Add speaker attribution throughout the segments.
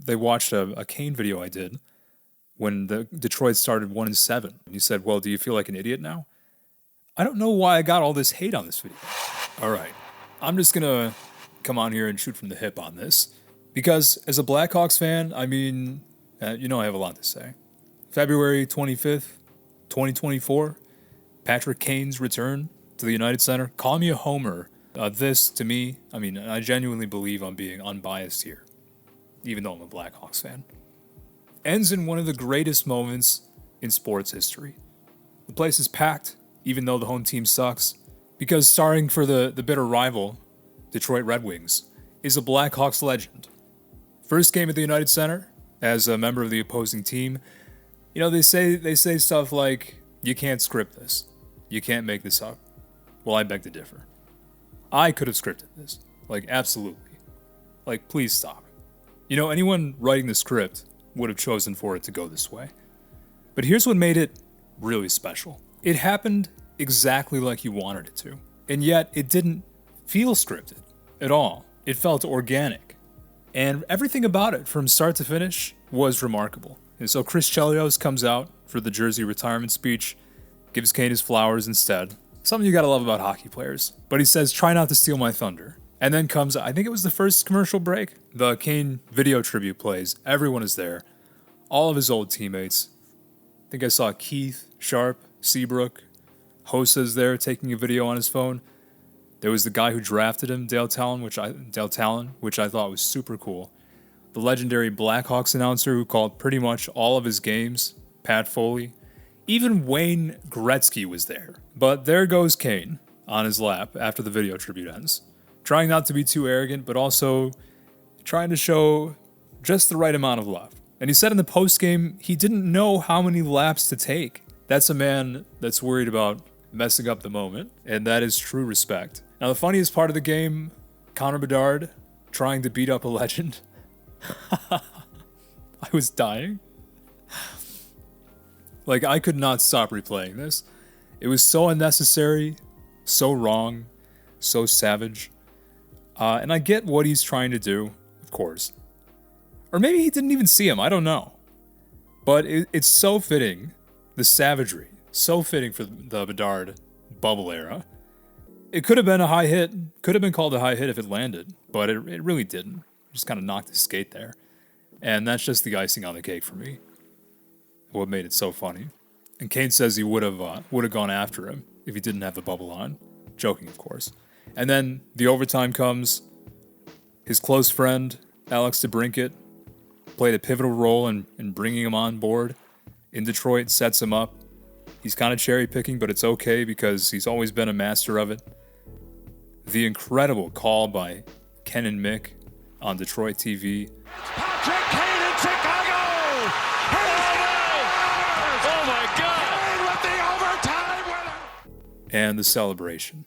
Speaker 1: they watched a Kane video I did when the Detroit started 1-7. And he said, well, do you feel like an idiot now? I don't know why I got all this hate on this video. All right, I'm just going to come on here and shoot from the hip on this. Because as a Blackhawks fan, I mean, I have a lot to say. February 25th, 2024, Patrick Kane's return to the United Center. Call me a homer. This, to me, I genuinely believe I'm being unbiased here, even though I'm a Blackhawks fan, ends in one of the greatest moments in sports history. The place is packed, even though the home team sucks, because starring for the bitter rival, Detroit Red Wings, is a Blackhawks legend. First game at the United Center, as a member of the opposing team, they say stuff like, you can't script this. You can't make this up. Well, I beg to differ. I could have scripted this. Absolutely. Please stop. Anyone writing the script would have chosen for it to go this way. But here's what made it really special. It happened exactly like you wanted it to. And yet, it didn't feel scripted at all. It felt organic. And everything about it, from start to finish, was remarkable. And so Chris Chelios comes out for the jersey retirement speech, gives Kane his flowers instead. Something you gotta love about hockey players. But he says, try not to steal my thunder. And then comes, I think it was the first commercial break, the Kane video tribute plays. Everyone is there. All of his old teammates. I think I saw Keith, Sharp, Seabrook. Hosa's there taking a video on his phone. There was the guy who drafted him, Dale Talon, which I thought was super cool. The legendary Blackhawks announcer who called pretty much all of his games, Pat Foley. Even Wayne Gretzky was there. But there goes Kane on his lap after the video tribute ends. Trying not to be too arrogant, but also trying to show just the right amount of love. And he said in the postgame he didn't know how many laps to take. That's a man that's worried about messing up the moment, and that is true respect. Now, the funniest part of the game, Connor Bedard trying to beat up a legend. I was dying. I could not stop replaying this. It was so unnecessary, so wrong, so savage. And I get what he's trying to do, of course. Or maybe he didn't even see him, I don't know. But it's so fitting, the savagery, so fitting for the Bedard bubble era. It could have been a high hit, could have been called a high hit if it landed, but it really didn't. Just kind of knocked his skate there. And that's just the icing on the cake for me. What made it so funny. And Kane says he would have gone after him if he didn't have the bubble on. Joking, of course. And then the overtime comes. His close friend, Alex Debrincat, played a pivotal role in bringing him on board in Detroit, sets him up. He's kind of cherry picking, but it's okay because he's always been a master of it. The incredible call by Ken and Mick on Detroit TV.
Speaker 2: Patrick Kane in Chicago! Oh my God! Kane with the overtime winner!
Speaker 1: And the celebration.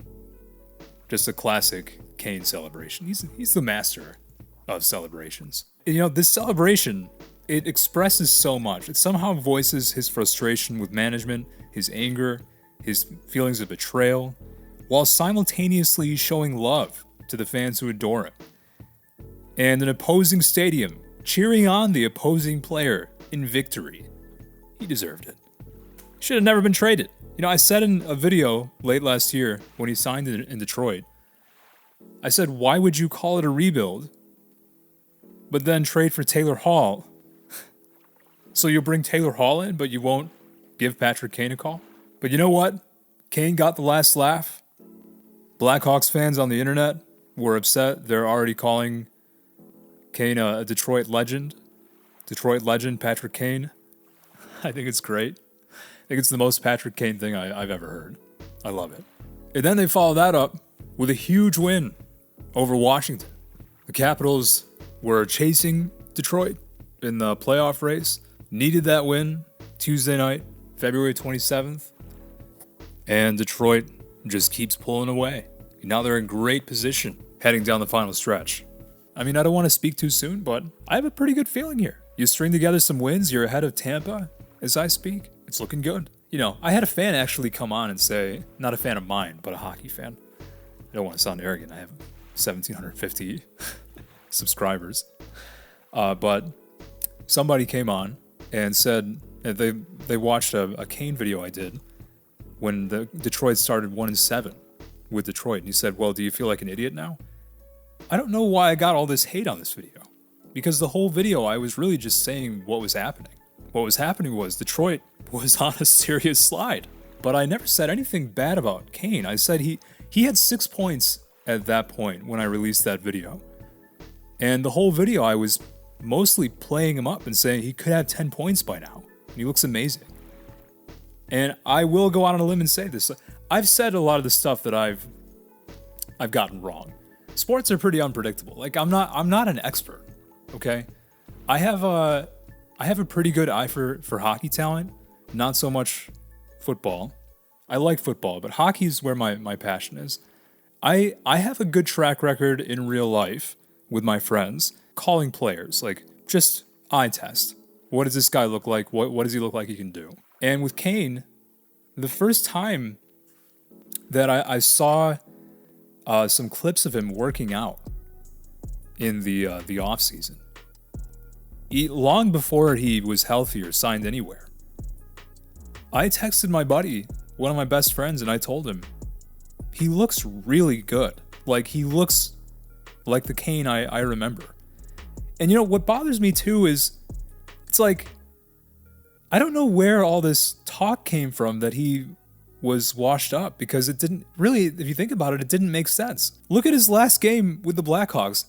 Speaker 1: Just a classic Kane celebration. He's the master of celebrations. This celebration, it expresses so much. It somehow voices his frustration with management, his anger, his feelings of betrayal, while simultaneously showing love to the fans who adore him. And an opposing stadium cheering on the opposing player in victory. He deserved it. Should have never been traded. I said in a video late last year when he signed in Detroit, I said, why would you call it a rebuild, but then trade for Taylor Hall? So you'll bring Taylor Hall in, but you won't give Patrick Kane a call? But you know what? Kane got the last laugh. Blackhawks fans on the internet were upset. They're already calling Kane a Detroit legend. Detroit legend Patrick Kane. I think it's great. I think it's the most Patrick Kane thing I've ever heard. I love it. And then they follow that up with a huge win over Washington. The Capitals were chasing Detroit in the playoff race. Needed that win Tuesday night, February 27th. And Detroit just keeps pulling away. Now they're in great position heading down the final stretch. I don't want to speak too soon, but I have a pretty good feeling here. You string together some wins, you're ahead of Tampa as I speak. It's looking good. I had a fan actually come on and say, not a fan of mine, but a hockey fan. I don't want to sound arrogant. I have 1,750 subscribers. But somebody came on and said that they watched a Kane video I did when the Detroit started 1-7 with Detroit. And he said, well, do you feel like an idiot now? I don't know why I got all this hate on this video. Because the whole video, I was really just saying what was happening. What was happening was Detroit was on a serious slide. But I never said anything bad about Kane. I said he had 6 points at that point when I released that video. And the whole video, I was mostly playing him up and saying he could have 10 points by now. And he looks amazing. And I will go out on a limb and say this. I've said a lot of the stuff that I've gotten wrong. Sports are pretty unpredictable. Like I'm not an expert, okay? I have a pretty good eye for hockey talent, not so much football. I like football, but hockey's where my passion is. I have a good track record in real life with my friends, calling players, like just eye test. What does this guy look like? What does he look like he can do? And with Kane, the first time that I saw some clips of him working out in the off season, long before he was healthy or signed anywhere, I texted my buddy, one of my best friends, and I told him, he looks really good. Like, he looks like the Kane I remember. And you know, what bothers me too is, it's like, I don't know where all this talk came from that he was washed up, because it didn't really, if you think about it, it didn't make sense. Look at his last game with the Blackhawks.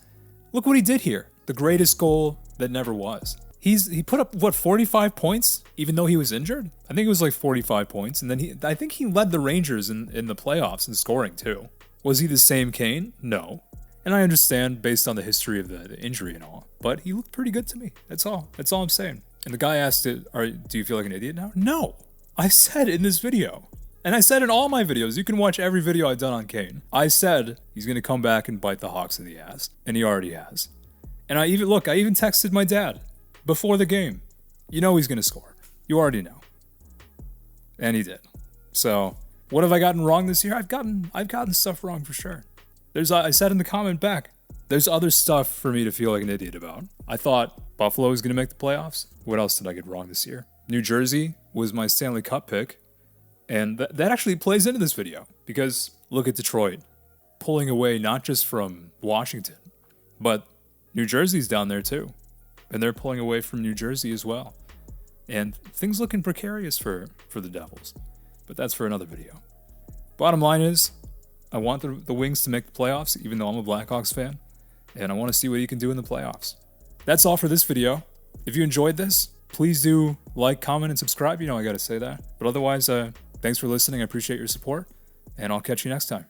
Speaker 1: Look what he did here. The greatest goal that never was. He put up, 45 points, even though he was injured? I think it was like 45 points. And then I think he led the Rangers in the playoffs in scoring too. Was he the same Kane? No. And I understand based on the history of the injury and all, but he looked pretty good to me. That's all I'm saying. And the guy asked it, do you feel like an idiot now? No. I said in this video, and I said in all my videos, you can watch every video I've done on Kane, I said he's going to come back and bite the Hawks in the ass. And he already has. And I even texted my dad before the game. You know he's going to score. You already know. And he did. So, what have I gotten wrong this year? I've gotten stuff wrong for sure. I said in the comment back, there's other stuff for me to feel like an idiot about. I thought Buffalo was going to make the playoffs. What else did I get wrong this year? New Jersey was my Stanley Cup pick. And that actually plays into this video. Because look at Detroit pulling away not just from Washington, but New Jersey's down there too. And they're pulling away from New Jersey as well. And things looking precarious for the Devils. But that's for another video. Bottom line is, I want the Wings to make the playoffs, even though I'm a Blackhawks fan. And I want to see what he can do in the playoffs. That's all for this video. If you enjoyed this, please do like, comment, and subscribe. You know I gotta say that. But otherwise, thanks for listening. I appreciate your support. And I'll catch you next time.